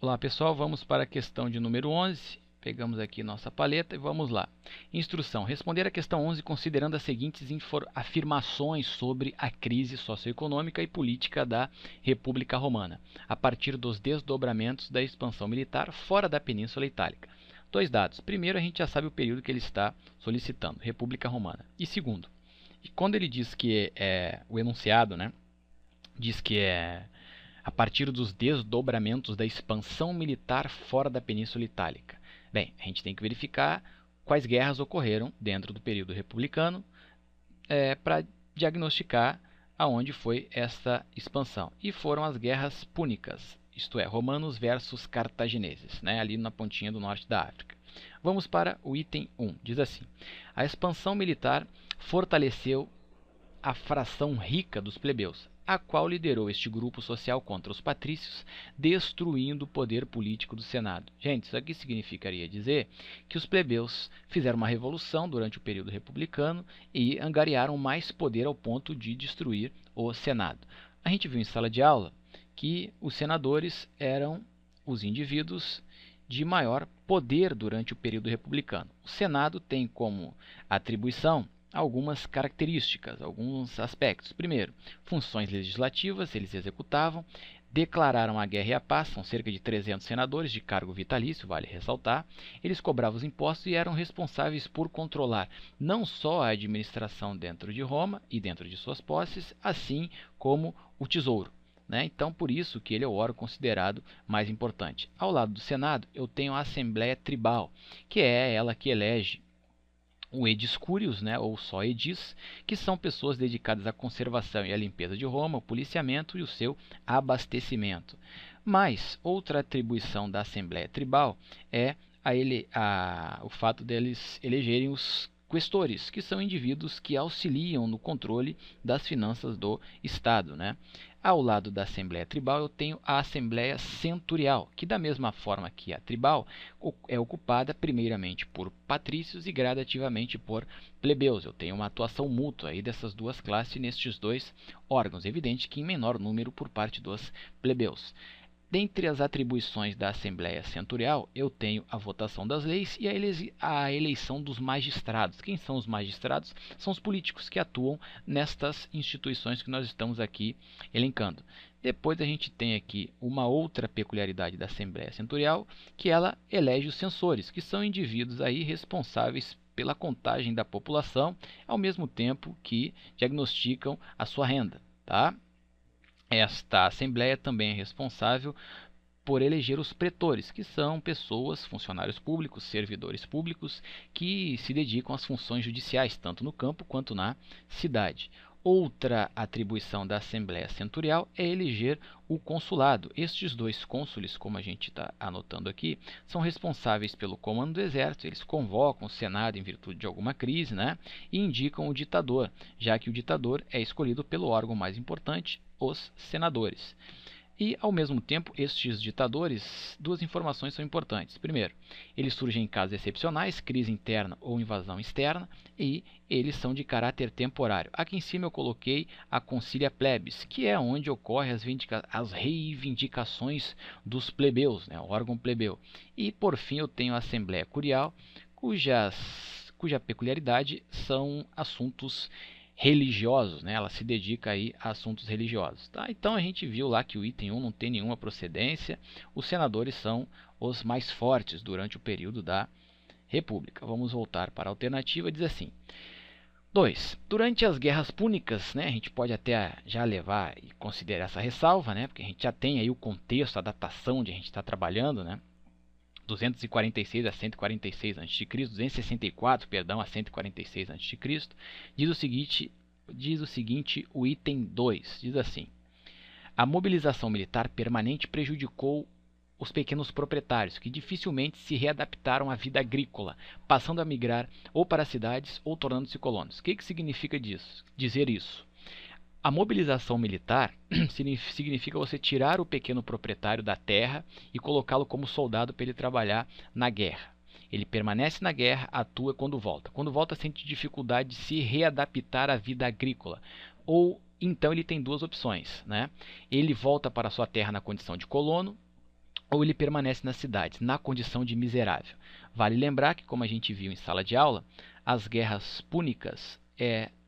Olá pessoal, vamos para a questão de número 11. Pegamos aqui nossa paleta e vamos lá. Instrução: responder a questão 11 considerando as seguintes afirmações sobre a crise socioeconômica e política da República Romana, a partir dos desdobramentos da expansão militar fora da Península Itálica. Dois dados. Primeiro, a gente já sabe o período que ele está solicitando, República Romana. E segundo, quando ele diz que o enunciado, né, diz que é a partir dos desdobramentos da expansão militar fora da Península Itálica. Bem, a gente tem que verificar quais guerras ocorreram dentro do período republicano para diagnosticar aonde foi essa expansão. E foram as guerras púnicas, isto é, romanos versus cartagineses, né, ali na pontinha do norte da África. Vamos para o item 1. Diz assim: a expansão militar fortaleceu a fração rica dos plebeus, a qual liderou este grupo social contra os patrícios, destruindo o poder político do Senado. Gente, isso aqui significaria dizer que os plebeus fizeram uma revolução durante o período republicano e angariaram mais poder ao ponto de destruir o Senado. A gente viu em sala de aula que os senadores eram os indivíduos de maior poder durante o período republicano. O Senado tem como atribuição algumas características, alguns aspectos. Primeiro, funções legislativas, eles executavam, declararam a guerra e a paz, são cerca de 300 senadores de cargo vitalício, vale ressaltar. Eles cobravam os impostos e eram responsáveis por controlar não só a administração dentro de Roma e dentro de suas posses, assim como o tesouro. Então, por isso que ele é o órgão considerado mais importante. Ao lado do Senado, eu tenho a Assembleia Tribal, que é ela que elege o edis curius, ou só edis, que são pessoas dedicadas à conservação e à limpeza de Roma, o policiamento e o seu abastecimento. Mas outra atribuição da Assembleia Tribal é o fato deles elegerem os questores, que são indivíduos que auxiliam no controle das finanças do Estado. Ao lado da Assembleia Tribal eu tenho a Assembleia Centurial, que da mesma forma que a tribal é ocupada primeiramente por patrícios e gradativamente por plebeus. Eu tenho uma atuação mútua aí dessas duas classes nestes dois órgãos, evidente que em menor número por parte dos plebeus. Dentre as atribuições da Assembleia Centurial, eu tenho a votação das leis e a eleição dos magistrados. Quem são os magistrados? São os políticos que atuam nestas instituições que nós estamos aqui elencando. Depois a gente tem aqui uma outra peculiaridade da Assembleia Centurial, que ela elege os censores, que são indivíduos aí responsáveis pela contagem da população, ao mesmo tempo que diagnosticam a sua renda, tá? Esta Assembleia também é responsável por eleger os pretores, que são pessoas, funcionários públicos, servidores públicos, que se dedicam às funções judiciais, tanto no campo quanto na cidade. Outra atribuição da Assembleia Centurial é eleger o consulado. Estes dois cônsules, como a gente está anotando aqui, são responsáveis pelo comando do exército. Eles convocam o Senado em virtude de alguma crise, e indicam o ditador, já que o ditador é escolhido pelo órgão mais importante, os senadores. E, ao mesmo tempo, estes ditadores, duas informações são importantes. Primeiro, eles surgem em casos excepcionais, crise interna ou invasão externa, e eles são de caráter temporário. Aqui em cima eu coloquei a Concilia Plebis, que é onde ocorrem as reivindicações dos plebeus, o órgão plebeu. E, por fim, eu tenho a Assembleia Curial, cuja peculiaridade são assuntos religiosos, ela se dedica aí a assuntos religiosos. Então a gente viu lá que o item 1 não tem nenhuma procedência, os senadores são os mais fortes durante o período da República. Vamos voltar para a alternativa, diz assim: 2. Durante as guerras púnicas, a gente pode até já levar e considerar essa ressalva, porque a gente já tem aí o contexto, a datação onde a gente está trabalhando, 246 a 146 a.C., 264, perdão, a 146 a.C., diz o seguinte o item 2, diz assim: a mobilização militar permanente prejudicou os pequenos proprietários, que dificilmente se readaptaram à vida agrícola, passando a migrar ou para cidades ou tornando-se colonos. O que significa dizer isso? A mobilização militar significa você tirar o pequeno proprietário da terra e colocá-lo como soldado para ele trabalhar na guerra. Ele permanece na guerra, atua quando volta. Quando volta, sente dificuldade de se readaptar à vida agrícola. Ou então ele tem duas opções. Ele volta para a sua terra na condição de colono, ou ele permanece nas cidades, na condição de miserável. Vale lembrar que, como a gente viu em sala de aula, as guerras púnicas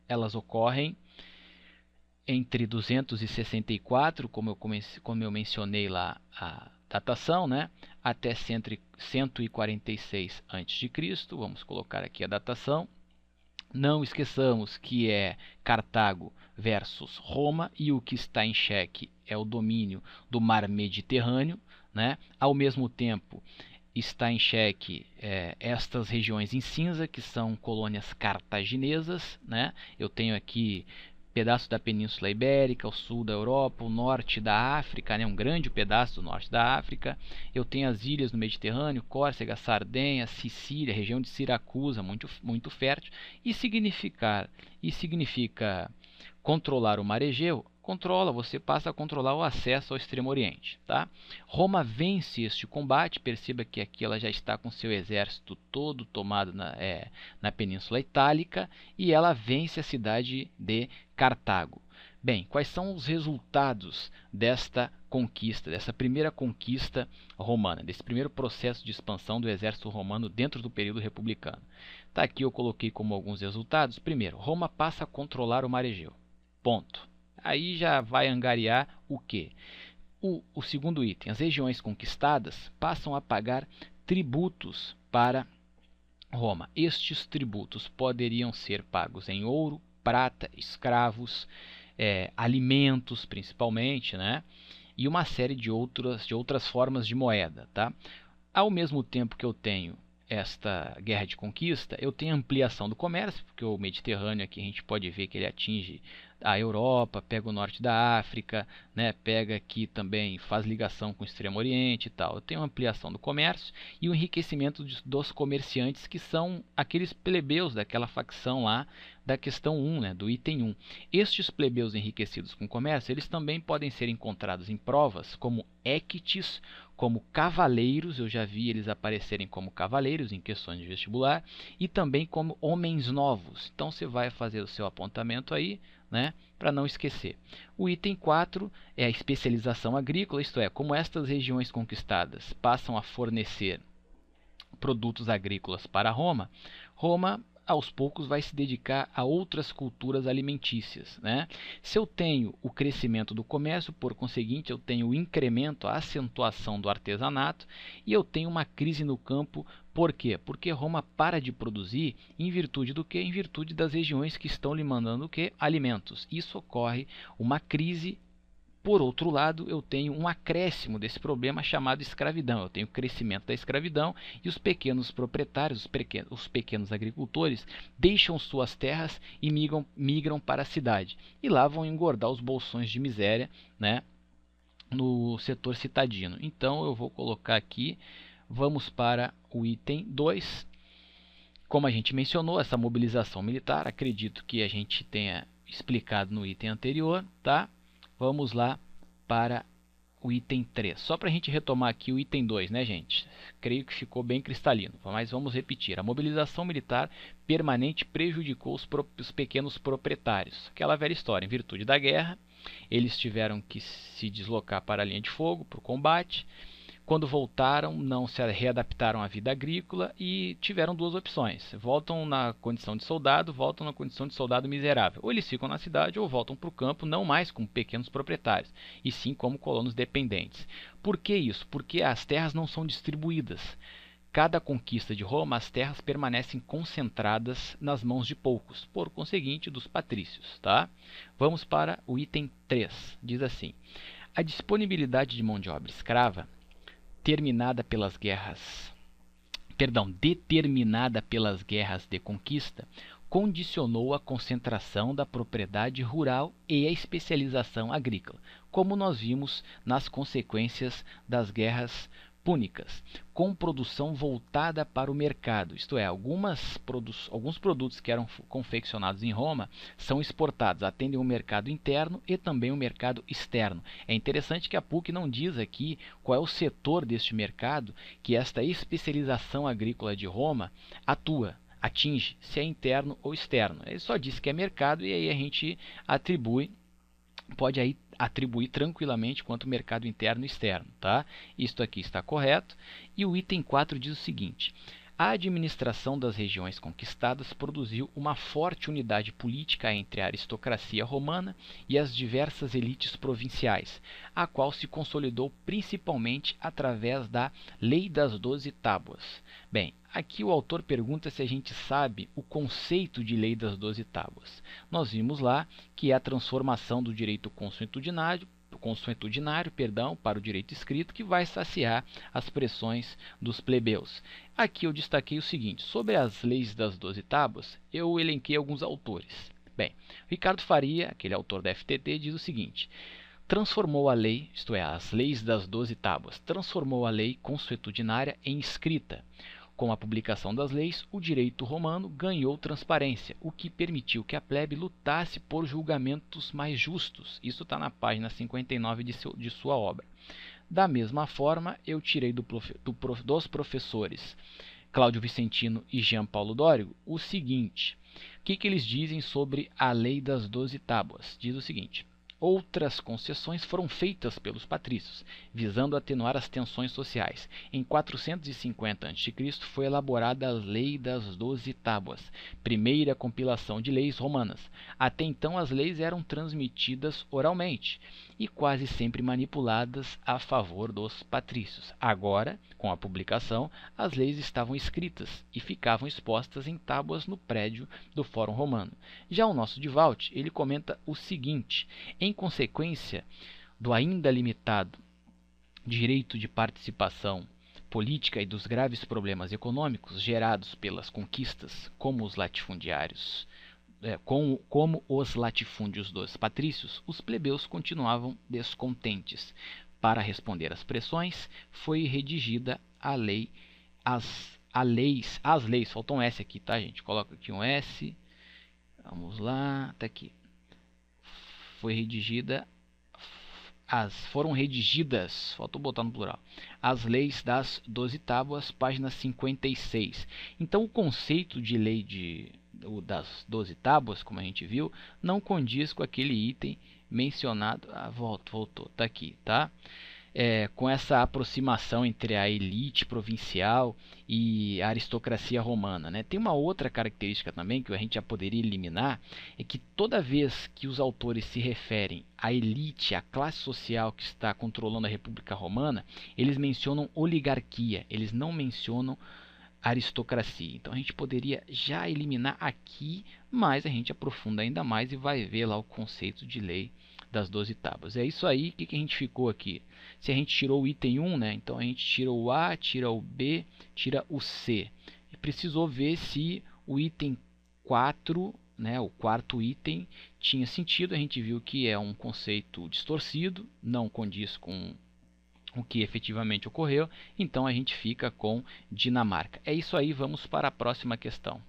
elas ocorrem entre 264, como eu mencionei lá a datação, né, até 146 a.C. Vamos colocar aqui a datação. Não esqueçamos que é Cartago versus Roma, e o que está em xeque é o domínio do mar Mediterrâneo, né? Ao mesmo tempo, está em xeque estas regiões em cinza, que são colônias cartaginesas, né? Eu tenho aqui pedaço da Península Ibérica, o sul da Europa, o norte da África, né, um grande pedaço do norte da África. Eu tenho as ilhas no Mediterrâneo, Córcega, Sardenha, Sicília, região de Siracusa, muito fértil. E significa controlar o mar Egeu. Você passa a controlar o acesso ao Extremo Oriente. Tá? Roma vence este combate, perceba que aqui ela já está com seu exército todo tomado na Península Itálica, e ela vence a cidade de Cartago. Bem, quais são os resultados desta conquista, dessa primeira conquista romana, desse primeiro processo de expansão do exército romano dentro do período republicano? Tá, aqui eu coloquei como alguns resultados. Primeiro, Roma passa a controlar o mar Egeu. Ponto. Aí já vai angariar o quê? O segundo item, as regiões conquistadas passam a pagar tributos para Roma. Estes tributos poderiam ser pagos em ouro, prata, escravos, alimentos principalmente, né? E uma série de outras formas de moeda. Tá? Ao mesmo tempo que eu tenho esta guerra de conquista, eu tenho ampliação do comércio, porque o Mediterrâneo aqui a gente pode ver que ele atinge a Europa, pega o norte da África, né, pega aqui também, faz ligação com o Extremo Oriente e tal. Eu tenho ampliação do comércio e o enriquecimento dos comerciantes, que são aqueles plebeus daquela facção lá da questão 1, né, do item 1. Estes plebeus enriquecidos com comércio, eles também podem ser encontrados em provas como equites, como cavaleiros, eu já vi eles aparecerem como cavaleiros em questões de vestibular, e também como homens novos. Então você vai fazer o seu apontamento aí, né, para não esquecer. O item 4 é a especialização agrícola, isto é, como estas regiões conquistadas passam a fornecer produtos agrícolas para Roma, Roma aos poucos vai se dedicar a outras culturas alimentícias, né? Se eu tenho o crescimento do comércio, por conseguinte, eu tenho o incremento, a acentuação do artesanato, e eu tenho uma crise no campo. Por quê? Porque Roma para de produzir em virtude do quê? Em virtude das regiões que estão lhe mandando o quê? Alimentos. Isso ocorre uma crise. Por outro lado, eu tenho um acréscimo desse problema chamado escravidão. Eu tenho o crescimento da escravidão, e os pequenos proprietários, os pequenos agricultores, deixam suas terras e migram para a cidade. E lá vão engordar os bolsões de miséria, né, no setor citadino. Então eu vou colocar aqui, vamos para o item 2. Como a gente mencionou, essa mobilização militar, acredito que a gente tenha explicado no item anterior, tá? Vamos lá para o item 3. Só para a gente retomar aqui o item 2, né, gente? Creio que ficou bem cristalino, mas vamos repetir. A mobilização militar permanente prejudicou os pequenos proprietários. Aquela velha história, em virtude da guerra, eles tiveram que se deslocar para a linha de fogo, para o combate. Quando voltaram, não se readaptaram à vida agrícola e tiveram duas opções. Voltam na condição de soldado, voltam na condição de soldado miserável. Ou eles ficam na cidade ou voltam para o campo, não mais como pequenos proprietários, e sim como colonos dependentes. Por que isso? Porque as terras não são distribuídas. Cada conquista de Roma, as terras permanecem concentradas nas mãos de poucos, por conseguinte, dos patrícios. Tá? Vamos para o item 3. Diz assim: a disponibilidade de mão de obra escrava determinada pelas guerras de conquista, condicionou a concentração da propriedade rural e a especialização agrícola, como nós vimos nas consequências das guerras púnicas, com produção voltada para o mercado, isto é, alguns produtos que eram confeccionados em Roma são exportados, atendem o mercado interno e também o mercado externo. É interessante que a PUC não diz aqui qual é o setor deste mercado que esta especialização agrícola de Roma atinge, se é interno ou externo. Ele só diz que é mercado, e aí a gente pode aí atribuir tranquilamente quanto mercado interno e externo, tá? Isto aqui está correto. E o item 4 diz o seguinte: a administração das regiões conquistadas produziu uma forte unidade política entre a aristocracia romana e as diversas elites provinciais, a qual se consolidou principalmente através da Lei das 12 Tábuas. Bem, aqui o autor pergunta se a gente sabe o conceito de Lei das 12 Tábuas. Nós vimos lá que é a transformação do direito consuetudinário para o direito escrito, que vai saciar as pressões dos plebeus. Aqui eu destaquei o seguinte: sobre as leis das 12 tábuas, eu elenquei alguns autores. Bem, Ricardo Faria, aquele autor da FTT, diz o seguinte: transformou a lei, isto é, as leis das 12 tábuas, transformou a lei consuetudinária em escrita. Com a publicação das leis, o direito romano ganhou transparência, o que permitiu que a plebe lutasse por julgamentos mais justos. Isso está na página 59 de sua obra. Da mesma forma, eu tirei dos professores Cláudio Vicentino e Jean Paulo Dórigo o seguinte: o que eles dizem sobre a lei das 12 tábuas? Diz o seguinte: outras concessões foram feitas pelos patrícios, visando atenuar as tensões sociais. Em 450 a.C. foi elaborada a Lei das 12 Tábuas, primeira compilação de leis romanas. Até então as leis eram transmitidas oralmente e quase sempre manipuladas a favor dos patrícios. Agora, com a publicação, as leis estavam escritas e ficavam expostas em tábuas no prédio do Fórum Romano. Já o nosso Dewalt, ele comenta o seguinte: em consequência do ainda limitado direito de participação política e dos graves problemas econômicos gerados pelas conquistas, como os latifúndios dos patrícios, os plebeus continuavam descontentes. Para responder às pressões, foi redigida as leis, faltou um S aqui, tá, gente? Coloca aqui um S, vamos lá, tá aqui. Foram redigidas, faltou botar no plural, as leis das 12 tábuas, página 56. Então o conceito de lei das 12 tábuas, como a gente viu, não condiz com aquele item mencionado. Voltou, tá aqui, tá? Com essa aproximação entre a elite provincial e a aristocracia romana, né? Tem uma outra característica também que a gente já poderia eliminar, é que toda vez que os autores se referem à elite, à classe social que está controlando a República Romana, eles mencionam oligarquia, eles não mencionam aristocracia. Então a gente poderia já eliminar aqui, mas a gente aprofunda ainda mais e vai ver lá o conceito de lei das 12 tábuas. É isso aí. O que a gente ficou aqui? Se a gente tirou o item 1, né? Então a gente tira o A, tira o B, tira o C. E precisou ver se o item 4, né, o quarto item, tinha sentido. A gente viu que é um conceito distorcido, não condiz com o que efetivamente ocorreu. Então a gente fica com Dinamarca. É isso aí, vamos para a próxima questão.